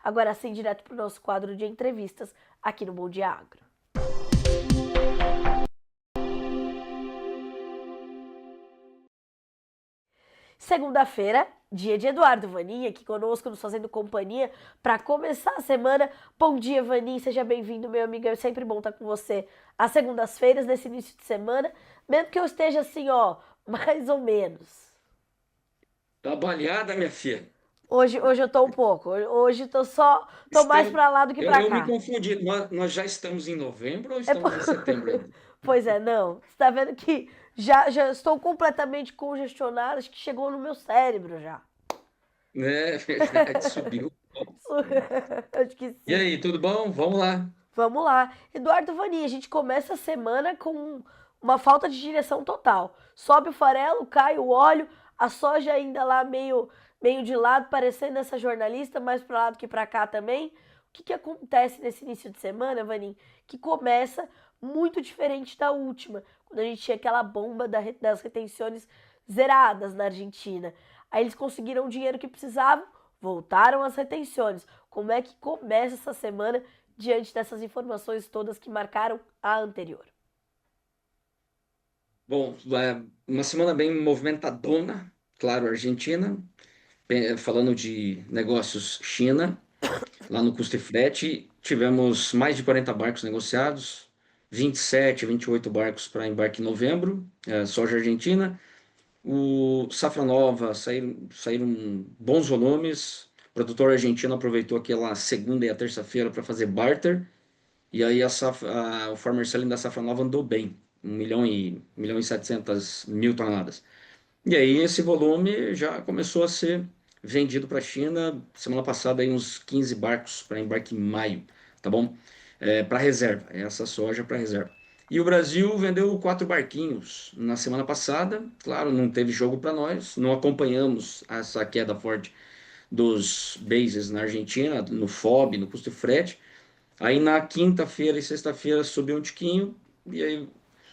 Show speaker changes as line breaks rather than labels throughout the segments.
Agora sim, direto para o nosso quadro de entrevistas aqui no Bom Dia Agro. Segunda-feira, dia de Eduardo Vanin, aqui conosco, nos fazendo companhia para começar a semana. Bom dia, Vanin, seja bem-vindo, meu amigo. É sempre bom estar com você às segundas-feiras, nesse início de semana, mesmo que eu esteja assim, ó, mais ou menos.
Tá baleada, minha filha?
Hoje eu tô um pouco. Hoje tô mais
Estamos...
para lá do que para
eu me
cá.
confundi. Nós já estamos em novembro ou
É po-
estamos em setembro ainda?
Pois é, não. Você tá vendo que já estou completamente congestionada, acho que chegou no meu cérebro já.
É verdade, subiu.
Acho que
E
sim.
aí, tudo bom? Vamos lá.
Vamos lá. Eduardo Vani, a gente começa a semana com uma falta de direção total. Sobe o farelo, cai o óleo, a soja ainda lá meio de lado, parecendo essa jornalista, mais para lá do que para cá também. O que acontece nesse início de semana, Vani? Que começa muito diferente da última, quando a gente tinha aquela bomba das retenções zeradas na Argentina. Aí eles conseguiram o dinheiro que precisavam, voltaram às retenções. Como é que começa essa semana diante dessas informações todas que marcaram a anterior?
Bom, uma semana bem movimentadona, claro, Argentina, falando de negócios China, lá no custo e frete, tivemos mais de 40 barcos negociados, 27, 28 barcos para embarque em novembro, soja argentina. O Safra Nova saíram bons volumes. O produtor argentino aproveitou aquela segunda e a terça-feira para fazer barter. E aí o farmer selling da Safra Nova andou bem. 1 milhão e 700 mil toneladas. E aí esse volume já começou a ser vendido para a China. Semana passada aí uns 15 barcos para embarque em maio, tá bom? Para reserva, essa soja para reserva. E o Brasil vendeu 4 barquinhos na semana passada. Claro, não teve jogo para nós, não acompanhamos essa queda forte dos bases na Argentina, no FOB, no custo de frete. Aí na quinta-feira e sexta-feira subiu um tiquinho e aí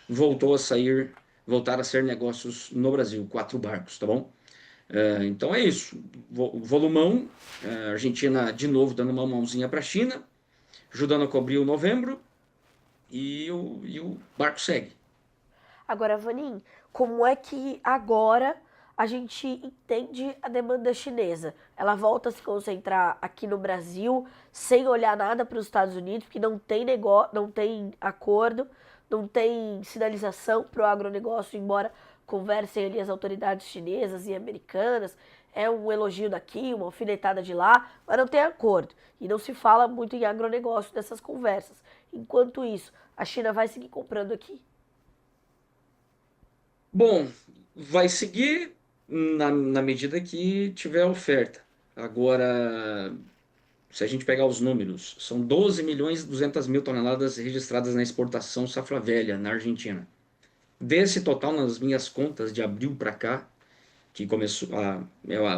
voltou a sair, voltar a ser negócios no Brasil, 4 barcos, tá bom? Então é isso, volumão, Argentina de novo dando uma mãozinha para a China, ajudando a cobrir o novembro e o barco segue.
Agora, Vanin, como é que agora a gente entende a demanda chinesa? Ela volta a se concentrar aqui no Brasil, sem olhar nada para os Estados Unidos, porque não tem negócio, não tem acordo, não tem sinalização para o agronegócio, embora conversem ali as autoridades chinesas e americanas. É um elogio daqui, uma alfinetada de lá, mas não tem acordo. E não se fala muito em agronegócio dessas conversas. Enquanto isso, a China vai seguir comprando aqui.
Bom, vai seguir na medida que tiver oferta. Agora, se a gente pegar os números, são 12 milhões e 200 mil toneladas registradas na exportação safra velha na Argentina. Desse total, nas minhas contas, de abril para cá, que começou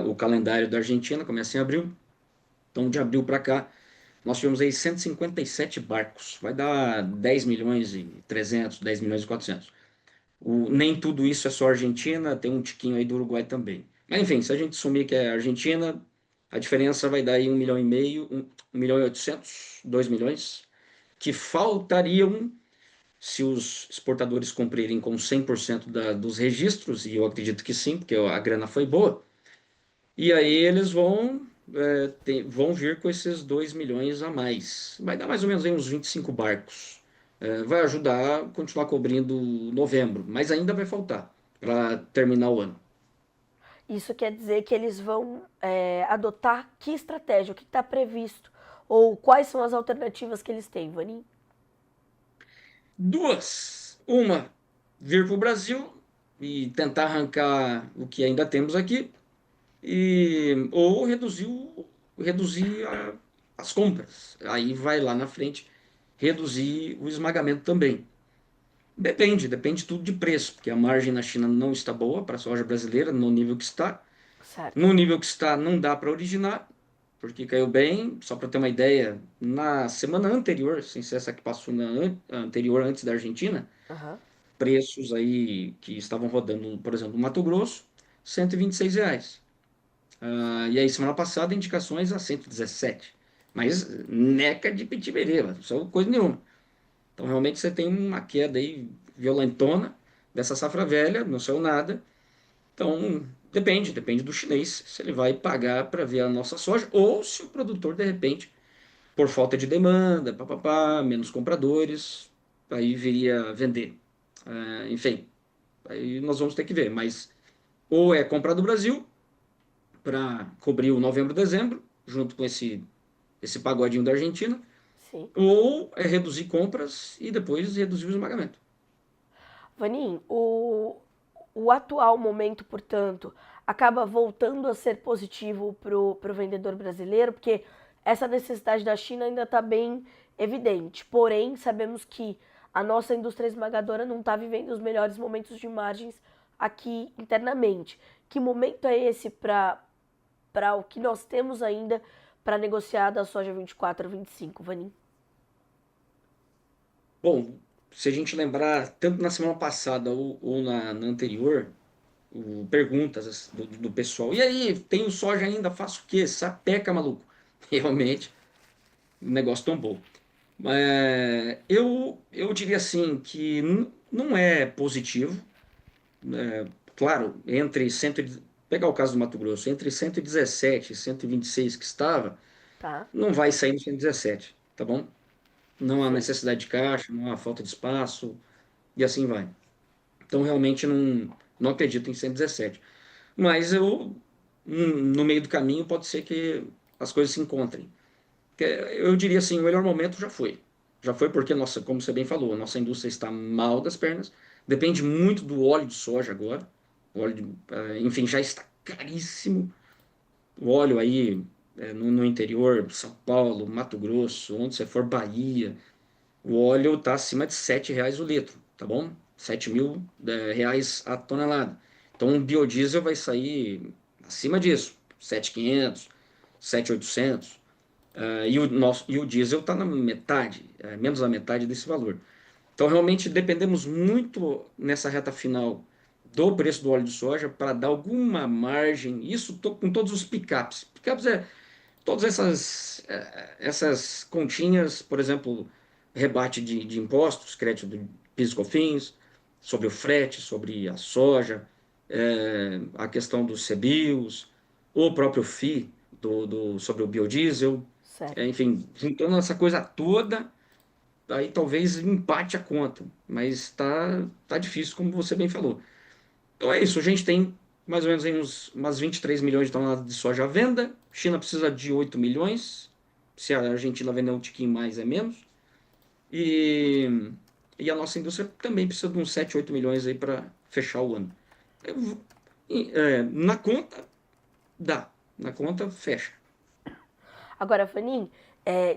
o calendário da Argentina, começa em abril, então de abril para cá, nós tivemos aí 157 barcos, vai dar 10 milhões e 300, 10 milhões e 400. Nem tudo isso é só Argentina, tem um tiquinho aí do Uruguai também. Mas enfim, se a gente sumir que é Argentina, a diferença vai dar aí 1,5 milhão, 1 milhão e 800, 2 milhões, que faltariam se os exportadores cumprirem com 100% dos registros, e eu acredito que sim, porque a grana foi boa, e aí eles vão vir com esses 2 milhões a mais. Vai dar mais ou menos aí uns 25 barcos. Vai ajudar a continuar cobrindo novembro, mas ainda vai faltar para terminar o ano.
Isso quer dizer que eles vão adotar que estratégia, o que está previsto, ou quais são as alternativas que eles têm, Vanin?
Duas. Uma, vir para o Brasil e tentar arrancar o que ainda temos aqui, ou reduzir as compras. Aí vai lá na frente reduzir o esmagamento também. Depende tudo de preço, porque a margem na China não está boa para a soja brasileira no nível que está.
Certo.
No nível que está, não dá para originar, porque caiu bem. Só para ter uma ideia, na semana anterior, sem ser essa que passou anterior, antes da Argentina,
Aham.
preços aí que estavam rodando, por exemplo, no Mato Grosso, R$ 126. E aí, semana passada, indicações a 117. Mas neca de pitibereba, só coisa nenhuma. Então realmente você tem uma queda aí violentona dessa safra velha, não saiu nada. Então depende do chinês se ele vai pagar para ver a nossa soja ou se o produtor de repente por falta de demanda, papapá, menos compradores, aí viria vender. Enfim, aí nós vamos ter que ver, mas ou é comprar do Brasil para cobrir o novembro, dezembro, junto com esse pagodinho da Argentina,
Sim.
ou é reduzir compras e depois reduzir o esmagamento.
Vanin, o atual momento, portanto, acaba voltando a ser positivo para o vendedor brasileiro, porque essa necessidade da China ainda está bem evidente. Porém, sabemos que a nossa indústria esmagadora não está vivendo os melhores momentos de margens aqui internamente. Que momento é esse para o que nós temos ainda para negociar da soja 24 a 25, Vanin?
Bom, se a gente lembrar, tanto na semana passada ou na anterior, perguntas do pessoal. E aí, tenho soja ainda, faço o quê? Sapeca, maluco. Realmente, o negócio tombou. Eu diria assim que não é positivo. Claro, pegar o caso do Mato Grosso, entre 117 e 126 que estava,
Tá?
não vai sair no 117, tá bom? Não há
Sim.
necessidade de caixa, não há falta de espaço, e assim vai. Então, realmente, não acredito em 117. Mas no meio do caminho, pode ser que as coisas se encontrem. Eu diria assim, o melhor momento já foi. Já foi porque, nossa, como você bem falou, a nossa indústria está mal das pernas. Depende muito do óleo de soja agora. Enfim, já está caríssimo. O óleo aí no interior, São Paulo, Mato Grosso, onde você for, Bahia, o óleo está acima de R$ 7 o litro, tá bom? 7.000 reais a tonelada. Então, um biodiesel vai sair acima disso, 7.500, 7.800. E o diesel está na metade, menos da metade desse valor. Então, realmente, dependemos muito nessa reta final do preço do óleo de soja para dar alguma margem, isso com todos os picapes. Picapes é todas essas continhas, por exemplo, rebate de impostos, crédito do PIS e COFINS, sobre o frete, sobre a soja, a questão dos CBIOS, o próprio FII sobre o biodiesel,
Certo.
enfim, juntando essa coisa toda, aí talvez empate a conta, mas tá difícil, como você bem falou. Então é isso, a gente tem mais ou menos aí umas 23 milhões de toneladas de soja à venda. China precisa de 8 milhões. Se a Argentina vender um tiquinho mais, é menos. E, e a nossa indústria também precisa de uns 7, 8 milhões aí para fechar o ano. Na conta, dá. Na conta, fecha.
Agora, Fanin,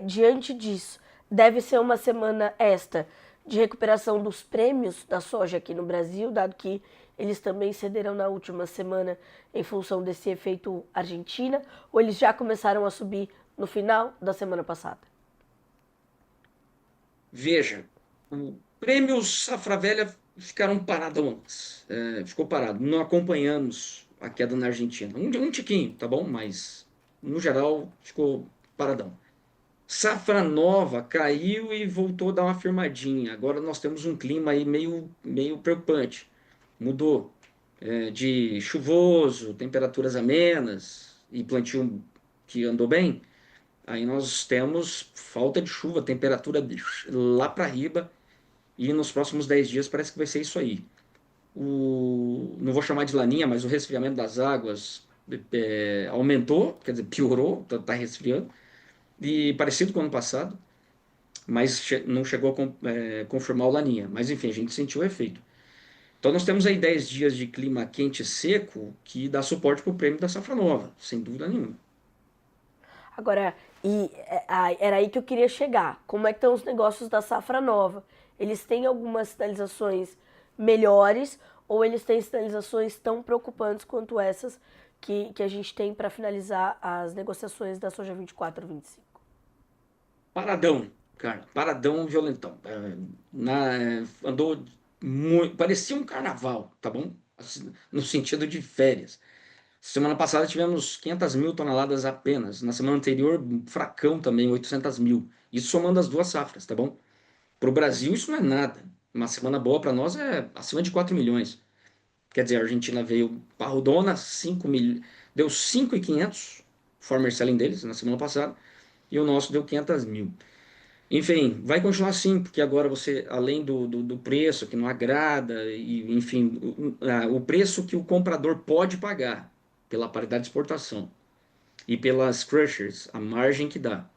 diante disso, deve ser uma semana esta de recuperação dos prêmios da soja aqui no Brasil, dado que eles também cederam na última semana em função desse efeito Argentina, ou eles já começaram a subir no final da semana passada?
Veja, o prêmio Safra Velha ficaram paradões. Ficou parado. Não acompanhamos a queda na Argentina. Um tiquinho, tá bom? Mas, no geral, ficou paradão. Safra Nova caiu e voltou a dar uma firmadinha. Agora nós temos um clima aí meio preocupante. Mudou. De chuvoso, temperaturas amenas e plantio que andou bem. Aí nós temos falta de chuva, temperatura lá para riba, e nos próximos 10 dias parece que vai ser isso aí. Não vou chamar de laninha, mas o resfriamento das águas aumentou, quer dizer, piorou, está resfriando, e parecido com o ano passado, mas não chegou a confirmar o laninha. Mas enfim, a gente sentiu o efeito. Então nós temos aí 10 dias de clima quente e seco que dá suporte para o prêmio da safra nova, sem dúvida nenhuma.
Agora, era aí que eu queria chegar. Como é que estão os negócios da safra nova? Eles têm algumas sinalizações melhores ou eles têm sinalizações tão preocupantes quanto essas que a gente tem para finalizar as negociações da soja 24 a 25?
Paradão, cara, paradão violentão. Andou muito, parecia um carnaval, tá bom? Assim, no sentido de férias. Semana passada tivemos 500 mil toneladas apenas. Na semana anterior, um fracão também, 800 mil. Isso somando as duas safras, tá bom? Para o Brasil, isso não é nada. Uma semana boa para nós é acima de 4 milhões. Quer dizer, a Argentina veio parrudona, 5 mil, deu 5.500, former selling deles na semana passada, e o nosso deu 500 mil. Enfim, vai continuar assim, porque agora você, além do preço que não agrada, e, enfim, o preço que o comprador pode pagar pela paridade de exportação e pelas crushers, a margem que dá,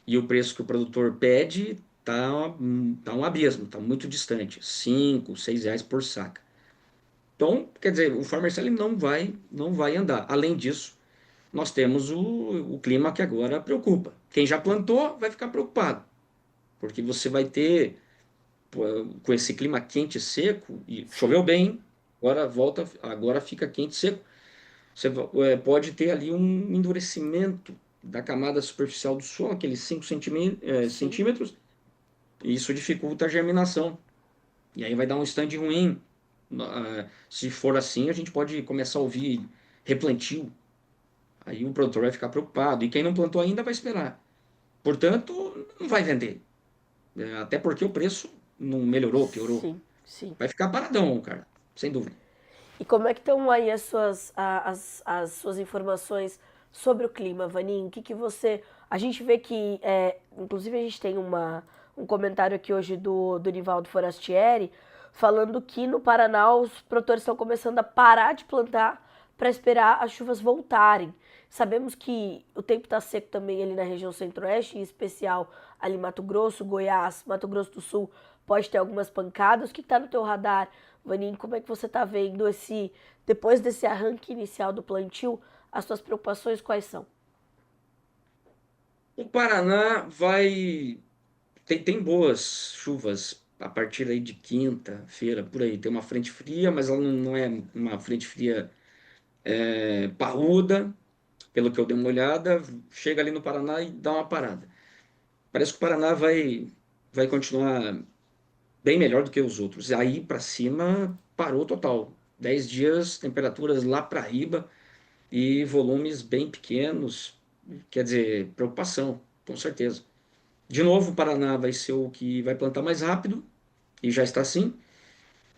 e o preço que o produtor pede, tá um abismo, tá muito distante, 5, 6 reais por saca. Então, quer dizer, o farmer selling não vai andar. Além disso, nós temos o clima que agora preocupa. Quem já plantou vai ficar preocupado, porque você vai ter, pô, com esse clima quente e seco, e
Sim,
choveu bem, agora volta, agora fica quente e seco, você pode ter ali um endurecimento da camada superficial do solo, aqueles 5
sim.
centímetros, e isso dificulta a germinação. E aí vai dar um stand ruim. Se for assim, a gente pode começar a ouvir replantio. Aí o produtor vai ficar preocupado. E quem não plantou ainda vai esperar. Portanto, não vai vender. Até porque o preço não melhorou, piorou.
Sim, sim.
Vai ficar paradão, cara. Sem dúvida.
E como é que estão aí as suas informações sobre o clima, Vaninho? O que que você... A gente vê que, inclusive a gente tem um comentário aqui hoje do Nivaldo Forastieri, falando que no Paraná os produtores estão começando a parar de plantar para esperar as chuvas voltarem. Sabemos que o tempo está seco também ali na região centro-oeste, em especial ali Mato Grosso, Goiás, Mato Grosso do Sul, pode ter algumas pancadas. O que está no teu radar, Vaninho? Como é que você está vendo depois desse arranque inicial do plantio, as suas preocupações quais são?
O Paraná vai. Tem boas chuvas a partir aí de quinta-feira, por aí. Tem uma frente fria, mas ela não é uma frente fria parruda, pelo que eu dei uma olhada. Chega ali no Paraná e dá uma parada. Parece que o Paraná vai continuar bem melhor do que os outros. E aí para cima parou total. 10 dias, temperaturas lá para riba e volumes bem pequenos. Quer dizer, preocupação, com certeza. De novo, o Paraná vai ser o que vai plantar mais rápido, e já está assim.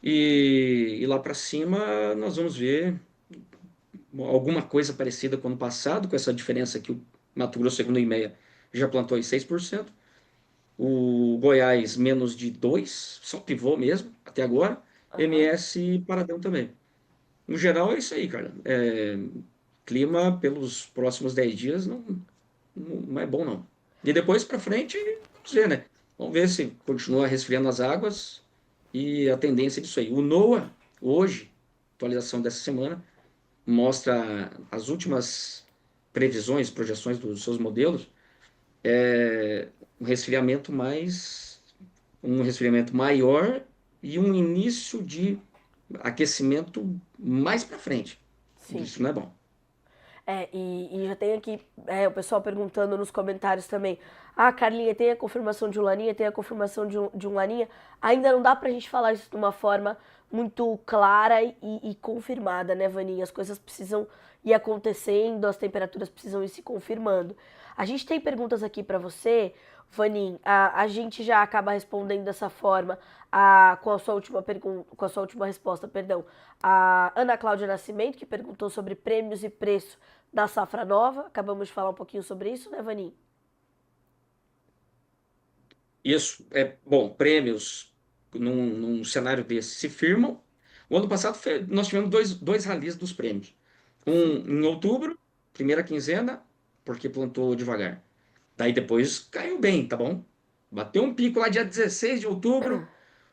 E lá para cima nós vamos ver alguma coisa parecida com o ano passado, com essa diferença que o Mato Grosso, segundo o IMEA, já plantou em 6%. O Goiás menos de 2, só pivô mesmo, até agora.
Aham.
MS e Paradão também. No geral é isso aí, cara. Clima pelos próximos 10 dias não é bom, não. E depois para frente, vamos ver, né? Vamos ver se continua resfriando as águas e a tendência disso aí. O NOAA, hoje, atualização dessa semana, mostra as últimas previsões, projeções dos seus modelos, um resfriamento um resfriamento maior e um início de aquecimento mais para frente.
Sim.
Isso não é bom.
E já tem aqui o pessoal perguntando nos comentários também. Ah, Carlinha, tem a confirmação de um Laninha, tem a confirmação de um Laninha. Ainda não dá pra gente falar isso de uma forma muito clara e confirmada, né, Vaninha? As coisas precisam ir acontecendo, as temperaturas precisam ir se confirmando. A gente tem perguntas aqui pra você, Vanin. A gente já acaba respondendo dessa forma com a sua última pergunta, com a sua última resposta, perdão. A Ana Cláudia Nascimento, que perguntou sobre prêmios e preço da safra nova. Acabamos de falar um pouquinho sobre isso, né, Vanin?
Isso é bom. Prêmios num cenário desse se firmam. O ano passado nós tivemos dois ralis dos prêmios. Um
Sim.
em outubro, primeira quinzena, porque plantou devagar. Daí depois caiu bem, tá bom? Bateu um pico lá dia 16 de outubro,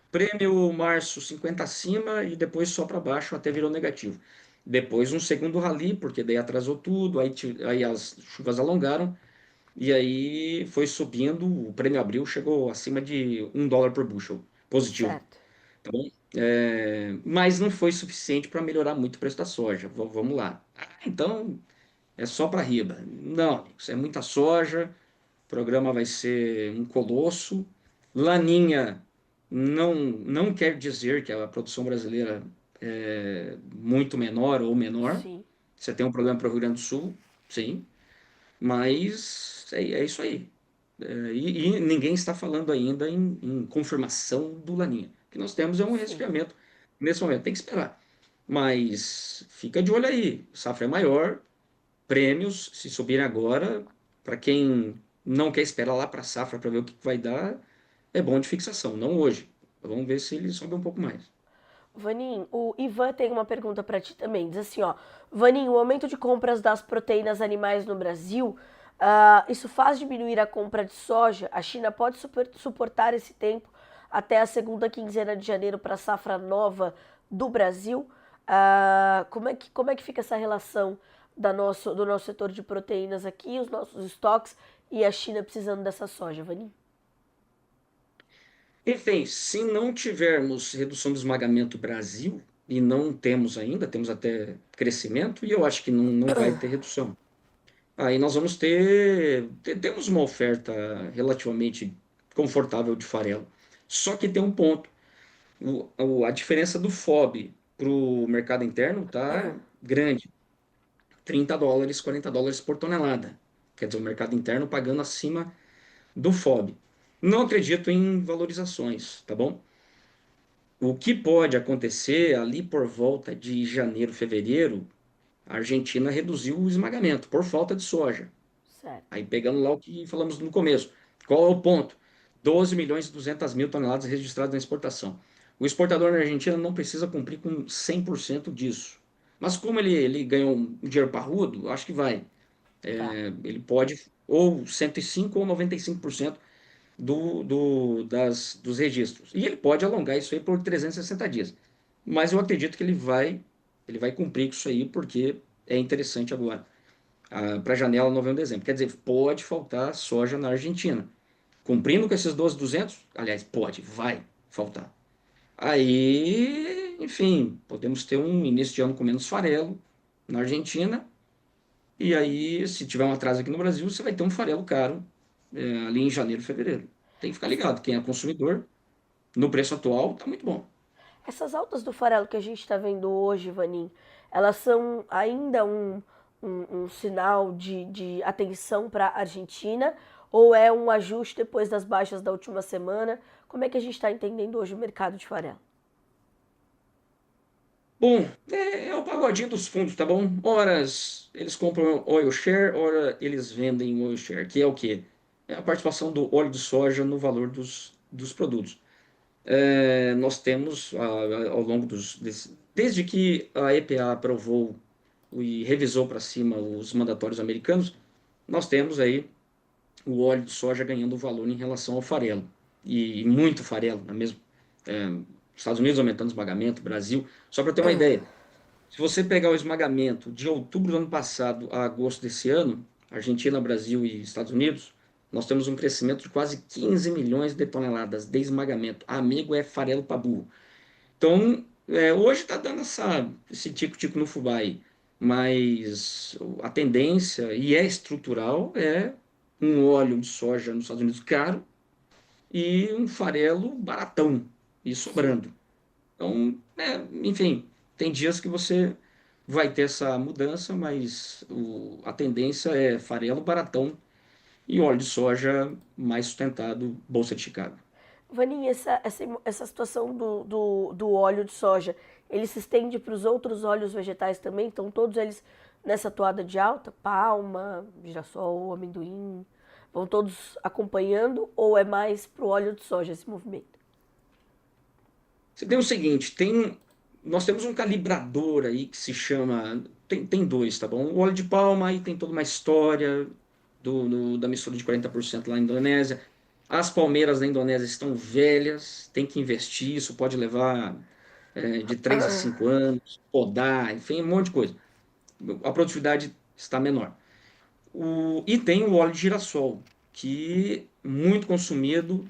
prêmio março 50 acima e depois só para baixo até virou negativo. Depois um segundo rally, porque daí atrasou tudo, aí as chuvas alongaram e aí foi subindo, o prêmio abril chegou acima de $1 por bushel, positivo,
Certo.
tá bom? Mas não foi suficiente para melhorar muito o preço da soja. Vamos lá. Então é só para riba. Não, amigos, é muita soja, o programa vai ser um colosso. Laninha não quer dizer que a produção brasileira é muito menor ou menor.
Sim.
Você tem um problema para o Rio Grande do Sul, sim, mas é isso aí. E ninguém está falando ainda em confirmação do Laninha. O que nós temos é um
Sim.
resfriamento nesse momento, tem que esperar. Mas fica de olho aí, safra é maior, prêmios, se subirem agora, para quem não quer esperar lá para a safra para ver o que vai dar, é bom de fixação, não hoje. Vamos ver se ele sobe um pouco mais.
Vanin, o Ivan tem uma pergunta para ti também. Diz assim, ó, Vanin, o aumento de compras das proteínas animais no Brasil, isso faz diminuir a compra de soja? A China pode suportar esse tempo até a segunda quinzena de janeiro para a safra nova do Brasil? Como é que fica essa relação do nosso setor de proteínas aqui, os nossos estoques e a China precisando dessa soja, Vanin?
Enfim, se não tivermos redução do esmagamento Brasil, e não temos ainda, temos até crescimento, e eu acho que não vai ter redução. Aí nós vamos temos uma oferta relativamente confortável de farelo. Só que tem um ponto, a diferença do FOB para o mercado interno tá grande, US$ 30, US$ 40 por tonelada. Quer dizer, o mercado interno pagando acima do FOB. Não acredito em valorizações, tá bom? O que pode acontecer ali por volta de janeiro, fevereiro, a Argentina reduziu o esmagamento por falta de soja.
Certo.
Aí pegando lá o que falamos no começo. Qual é o ponto? 12 milhões e 200 mil toneladas registradas na exportação. O exportador na Argentina não precisa cumprir com 100% disso. Mas como ele ganhou um dinheiro parrudo, acho que vai.
Tá.
Ele pode ou 105 ou 95% dos registros. E ele pode alongar isso aí por 360 dias. Mas eu acredito que ele vai cumprir com isso aí porque é interessante agora. Para a janela novembro, dezembro. Quer dizer, pode faltar soja na Argentina. Cumprindo com esses 12.200, aliás, pode, vai faltar. Aí, enfim, podemos ter um início de ano com menos farelo na Argentina. E aí, se tiver um atraso aqui no Brasil, você vai ter um farelo caro ali em janeiro, fevereiro. Tem que ficar ligado. Quem é consumidor, no preço atual, tá muito bom.
Essas altas do farelo que a gente está vendo hoje, Vanin, elas são ainda um sinal de atenção para a Argentina ou é um ajuste depois das baixas da última semana? Como é que a gente está entendendo hoje o mercado de farelo?
Bom, é o pagodinho dos fundos, tá bom? Horas eles compram oil share, ora eles vendem oil share, que é o quê? É a participação do óleo de soja no valor dos produtos. Nós temos, ao longo desde que a EPA aprovou e revisou para cima os mandatórios americanos, nós temos aí o óleo de soja ganhando valor em relação ao farelo. E muito farelo, não é mesmo? É, Estados Unidos aumentando o esmagamento, Brasil. Só para ter uma ideia, se você pegar o esmagamento de outubro do ano passado a agosto desse ano, Argentina, Brasil e Estados Unidos, nós temos um crescimento de quase 15 milhões de toneladas de esmagamento. Amigo, é farelo para burro. Então, hoje está dando esse tico-tico no fubá aí. Mas a tendência, e é estrutural, é um óleo de soja nos Estados Unidos caro e um farelo baratão e
Sim.
sobrando. Então, enfim, tem dias que você vai ter essa mudança, mas a tendência é farelo baratão e óleo de soja mais sustentado, Bolsa de Chicago.
Vaninha, essa situação do óleo de soja, ele se estende para os outros óleos vegetais também? Estão todos eles nessa toada de alta? Palma, girassol, amendoim? Vão todos acompanhando ou é mais para o óleo de soja esse movimento?
Você tem o seguinte, nós temos um calibrador aí que se chama, tem dois, tá bom? O óleo de palma aí tem toda uma história da mistura de 40% lá na Indonésia. As palmeiras da Indonésia estão velhas, tem que investir, isso pode levar de 3 a 5 anos, podar, enfim, um monte de coisa. A produtividade está menor. E tem o óleo de girassol, que é muito consumido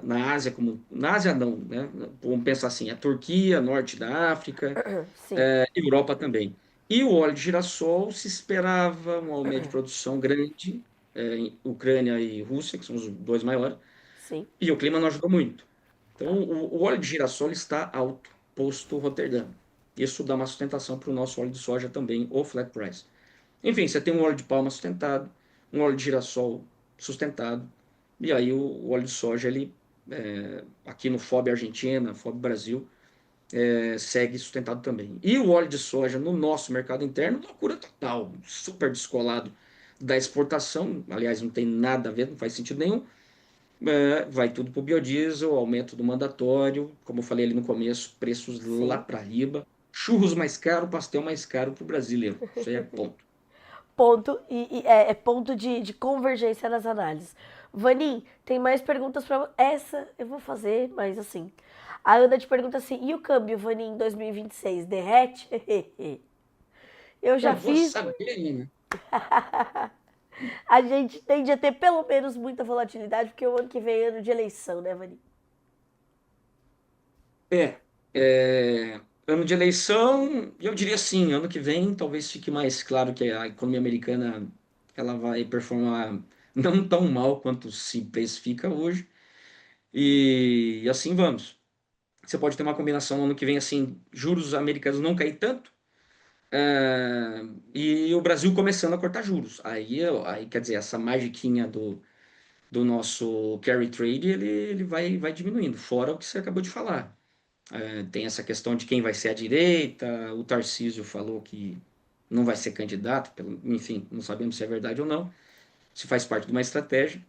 na Ásia, na Ásia não, né? Vamos pensar assim, a Turquia, norte da África,
Sim,
Europa também. E o óleo de girassol se esperava um aumento de produção grande, em Ucrânia e Rússia, que são os dois maiores,
sim.
e o clima não ajudou muito. Então,
Tá.
o óleo de girassol está alto, posto Roterdã. Isso dá uma sustentação para o nosso óleo de soja também, o flat price. Enfim, você tem um óleo de palma sustentado, um óleo de girassol sustentado, e aí o óleo de soja, ele, aqui no FOB Argentina, FOB Brasil, segue sustentado também. E o óleo de soja no nosso mercado interno, loucura total, super descolado da exportação, aliás, não tem nada a ver, não faz sentido nenhum. Vai tudo para o biodiesel, aumento do mandatório, como eu falei ali no começo, preços lá
Sim.
para riba, churros mais caro, pastel mais caro para o brasileiro. Isso aí é ponto.
Ponto. É ponto de convergência nas análises. Vanim, tem mais perguntas para essa eu vou fazer, mas assim. A Ana te pergunta assim: e o câmbio, Vanim, em 2026? Derrete? Eu já
Eu vou
fiz.
saber, né?
A gente tende a ter pelo menos muita volatilidade, porque o ano que vem é ano de eleição, né, Vanim?
É, é, ano de eleição, eu diria assim, ano que vem talvez fique mais claro que a economia americana ela vai performar não tão mal quanto se precifica hoje, e assim vamos. Você pode ter uma combinação no ano que vem, assim, juros americanos não cair tanto, e o Brasil começando a cortar juros. Aí quer dizer, essa magiquinha do nosso carry trade, ele vai diminuindo, fora o que você acabou de falar. Tem essa questão de quem vai ser à direita, o Tarcísio falou que não vai ser candidato, enfim, não sabemos se é verdade ou não, se faz parte de uma estratégia,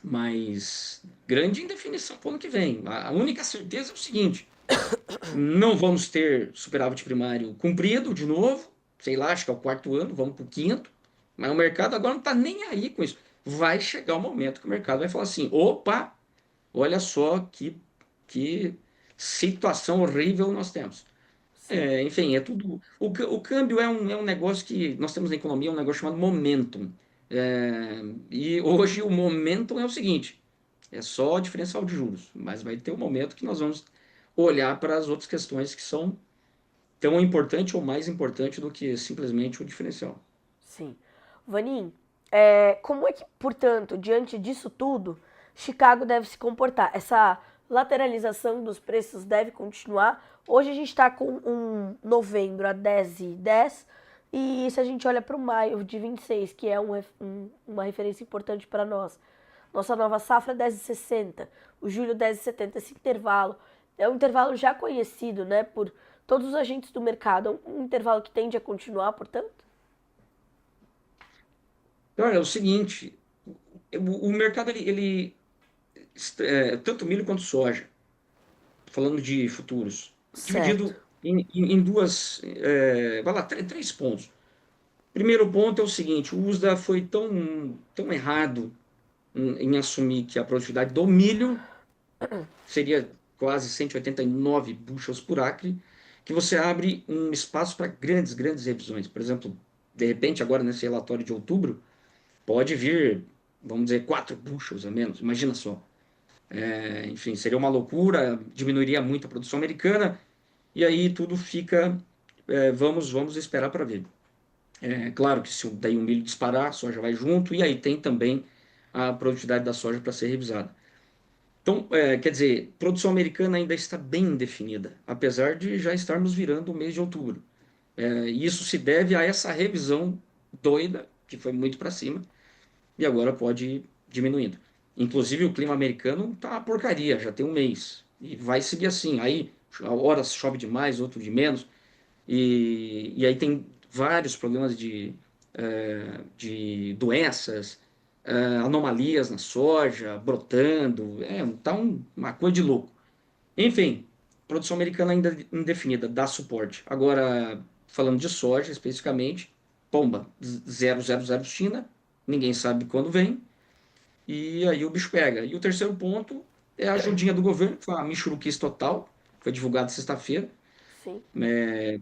mas grande indefinição para o ano que vem. A única certeza é o seguinte: não vamos ter superávit primário cumprido de novo, sei lá, acho que é o quarto ano, vamos para o quinto, mas o mercado agora não está nem aí com isso. Vai chegar o momento que o mercado vai falar assim: opa, olha só que situação horrível nós temos.
Sim,
Enfim, é tudo. O câmbio é um negócio que nós temos na economia, um negócio chamado momentum. E hoje o momentum é o seguinte: é só o diferencial de juros, mas vai ter um momento que nós vamos olhar para as outras questões que são tão importantes ou mais importantes do que simplesmente o diferencial.
sim. Vanim, como é que, portanto, diante disso tudo, Chicago deve se comportar? Essa lateralização dos preços deve continuar? Hoje a gente está com um novembro a 10,10 e se a gente olha para o maio de 26, que é uma referência importante para nós, nossa nova safra 10,60, o julho 10,70, esse intervalo é um intervalo já conhecido, né, por todos os agentes do mercado, é um intervalo que tende a continuar, portanto?
Então, é o seguinte: o mercado, tanto milho quanto soja, falando de futuros,
Certo.
dividido em duas, vai lá, três pontos. Primeiro ponto é o seguinte: o USDA foi tão errado em assumir que a produtividade do milho seria quase 189 bushels por acre, que você abre um espaço para grandes revisões. Por exemplo, de repente, agora nesse relatório de outubro, pode vir, vamos dizer, 4 bushels a menos, imagina só. Enfim, seria uma loucura, diminuiria muito a produção americana, e aí tudo fica, vamos esperar para ver. É claro que se daí o milho disparar, a soja vai junto, e aí tem também a produtividade da soja para ser revisada. Então, quer dizer, produção americana ainda está bem definida, apesar de já estarmos virando o mês de outubro. E isso se deve a essa revisão doida, que foi muito para cima, e agora pode ir diminuindo. Inclusive, o clima americano tá uma porcaria, já tem um mês, e vai seguir assim. Aí, horas chove demais, outro de menos, e aí tem vários problemas de doenças, anomalias na soja, brotando, tá uma coisa de louco. Enfim, produção americana ainda indefinida, dá suporte. Agora, falando de soja especificamente, pomba, 000 China, ninguém sabe quando vem, e aí o bicho pega. E o terceiro ponto é a ajudinha do governo, que foi uma michuruquice total, foi divulgado sexta-feira,
Sim,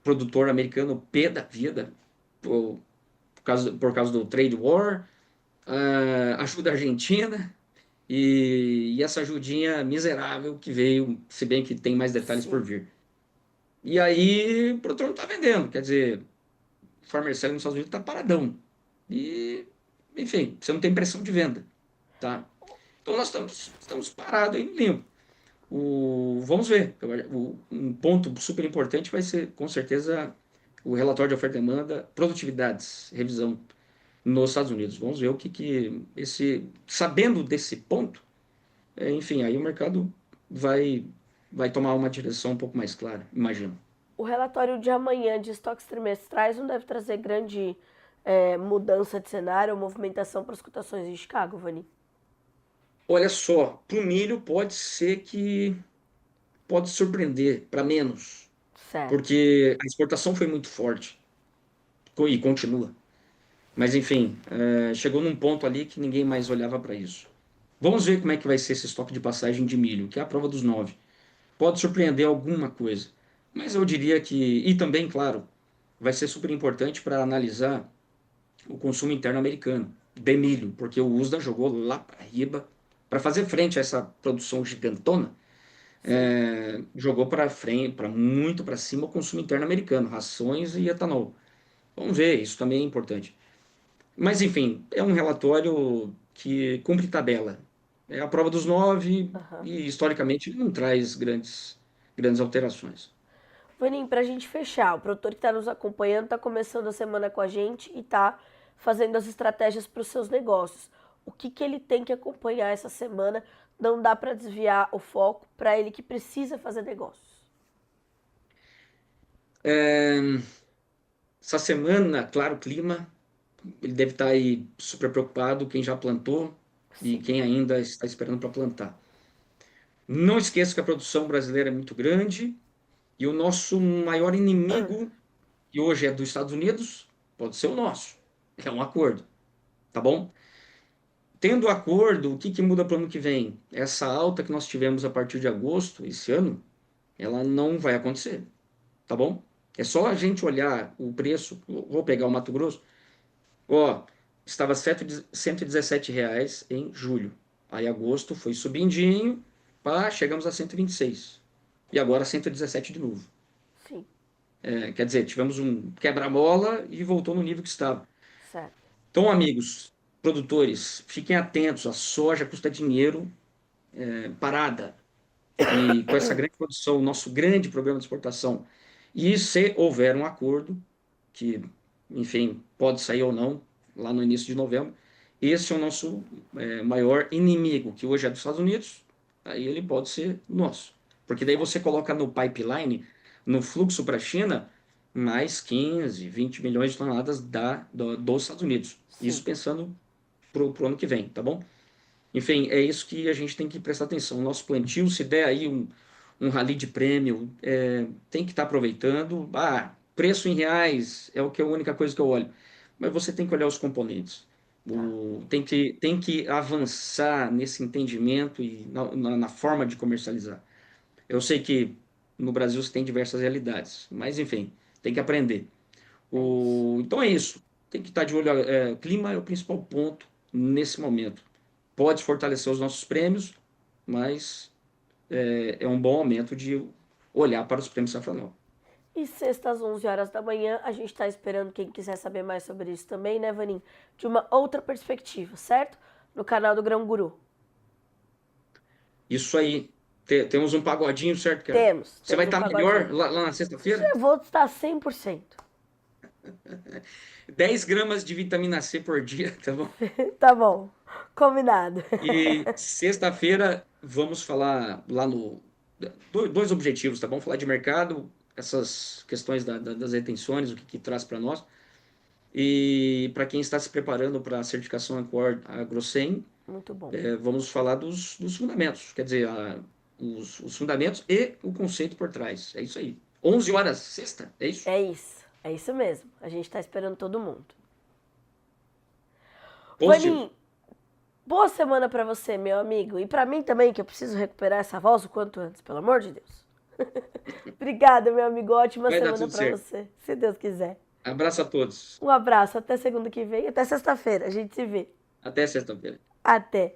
produtor americano pé da vida, por causa do trade war, ajuda argentina e essa ajudinha miserável que veio, se bem que tem mais detalhes por
sim.
vir. E aí o produtor não está vendendo, quer dizer, o farmer sale nos Estados Unidos está paradão. E, enfim, você não tem pressão de venda, tá? Então nós estamos parados aí no limbo. Vamos ver. Um ponto super importante vai ser, com certeza, o relatório de oferta e demanda, produtividades, revisão nos Estados Unidos. Vamos ver o sabendo desse ponto, enfim, aí o mercado vai, vai tomar uma direção um pouco mais clara, imagino.
O relatório de amanhã de estoques trimestrais não deve trazer grande mudança de cenário ou movimentação para as cotações de Chicago, Vani?
Olha só, para o milho pode ser que pode surpreender para menos,
Certo.
porque a exportação foi muito forte e continua. Mas enfim, chegou num ponto ali que ninguém mais olhava para isso. Vamos ver como é que vai ser esse estoque de passagem de milho, que é a prova dos 9. Pode surpreender alguma coisa. Mas eu diria que, e também, claro, vai ser super importante para analisar o consumo interno americano de milho, porque o USDA jogou lá para riba para fazer frente a essa produção gigantona,
Sim.
jogou para frente, para muito para cima o consumo interno americano, rações e etanol. Vamos ver, isso também é importante. Mas enfim, é um relatório que cumpre tabela. É a prova dos 9
Aham.
e historicamente não traz grandes alterações.
Vaninho, para a gente fechar, o produtor que está nos acompanhando está começando a semana com a gente e está fazendo as estratégias para os seus negócios. O que, que ele tem que acompanhar essa semana? Não dá para desviar o foco para ele que precisa fazer negócios.
É, essa semana, claro, o clima, ele deve estar aí super preocupado, quem já plantou e
Sim.
quem ainda está esperando para plantar. Não esqueça que a produção brasileira é muito grande e o nosso maior inimigo, que hoje é dos Estados Unidos, pode ser o nosso. É um acordo, tá bom? Tendo acordo, o que que muda para o ano que vem? Essa alta que nós tivemos a partir de agosto, esse ano, ela não vai acontecer, tá bom? É só a gente olhar o preço, vou pegar o Mato Grosso, ó, estava R$ 117 em julho. Aí agosto foi subindinho, pá, chegamos a 126. E agora 117 de novo.
Sim.
Quer dizer, tivemos um quebra-mola e voltou no nível que estava.
Certo.
Então, amigos, produtores, fiquem atentos, a soja custa dinheiro, parada. E com essa grande produção, o nosso grande programa de exportação, e se houver um acordo, que, enfim, pode sair ou não, lá no início de novembro, esse é o nosso maior inimigo, que hoje é dos Estados Unidos, aí ele pode ser nosso. Porque daí
Certo.
você coloca no pipeline, no fluxo para a China, mais 15, 20 milhões de toneladas dos Estados Unidos. Isso
Sim.
pensando para o ano que vem, tá bom? Enfim, é isso que a gente tem que prestar atenção. O nosso plantio, se der aí um rally de prêmio, tem que estar aproveitando. Ah, preço em reais é a única coisa que eu olho. Mas você tem que olhar os componentes.
Tá.
Tem que avançar nesse entendimento e na forma de comercializar. Eu sei que no Brasil você tem diversas realidades, mas enfim, tem que aprender.
É isso.
Então é isso. Tem que estar de olho. Clima é o principal ponto nesse momento. Pode fortalecer os nossos prêmios, mas é um bom momento de olhar para os prêmios Safranal.
E sexta às 11 horas da manhã, a gente está esperando quem quiser saber mais sobre isso também, né, Vaninho? De uma outra perspectiva, certo? No canal do Grão Guru.
Isso aí. Temos um pagodinho, certo, cara?
Temos,
Você vai
temos um
estar melhor
pagodinho.
lá na sexta-feira?
Eu vou estar 100%.
10 gramas de vitamina C por dia, tá bom?
Tá bom, combinado.
E sexta-feira vamos falar lá no. Dois objetivos, tá bom? Falar de mercado, essas questões das retenções, o que traz para nós. E para quem está se preparando para a certificação Ancore AgroSem,
Muito bom.
vamos falar dos fundamentos, quer dizer, os fundamentos e o conceito por trás. É isso aí. 11 horas, sexta, é isso?
É isso mesmo. A gente tá esperando todo mundo.
Positivo.
Vaninho, boa semana pra você, meu amigo. E pra mim também, que eu preciso recuperar essa voz o quanto antes, pelo amor de Deus. Obrigada, meu amigo. Ótima
Vai dar
semana
tudo
pra
certo.
você, se Deus quiser.
Abraço a todos.
Um abraço, até segunda que vem, até sexta-feira. A gente se vê.
Até sexta-feira.
Até.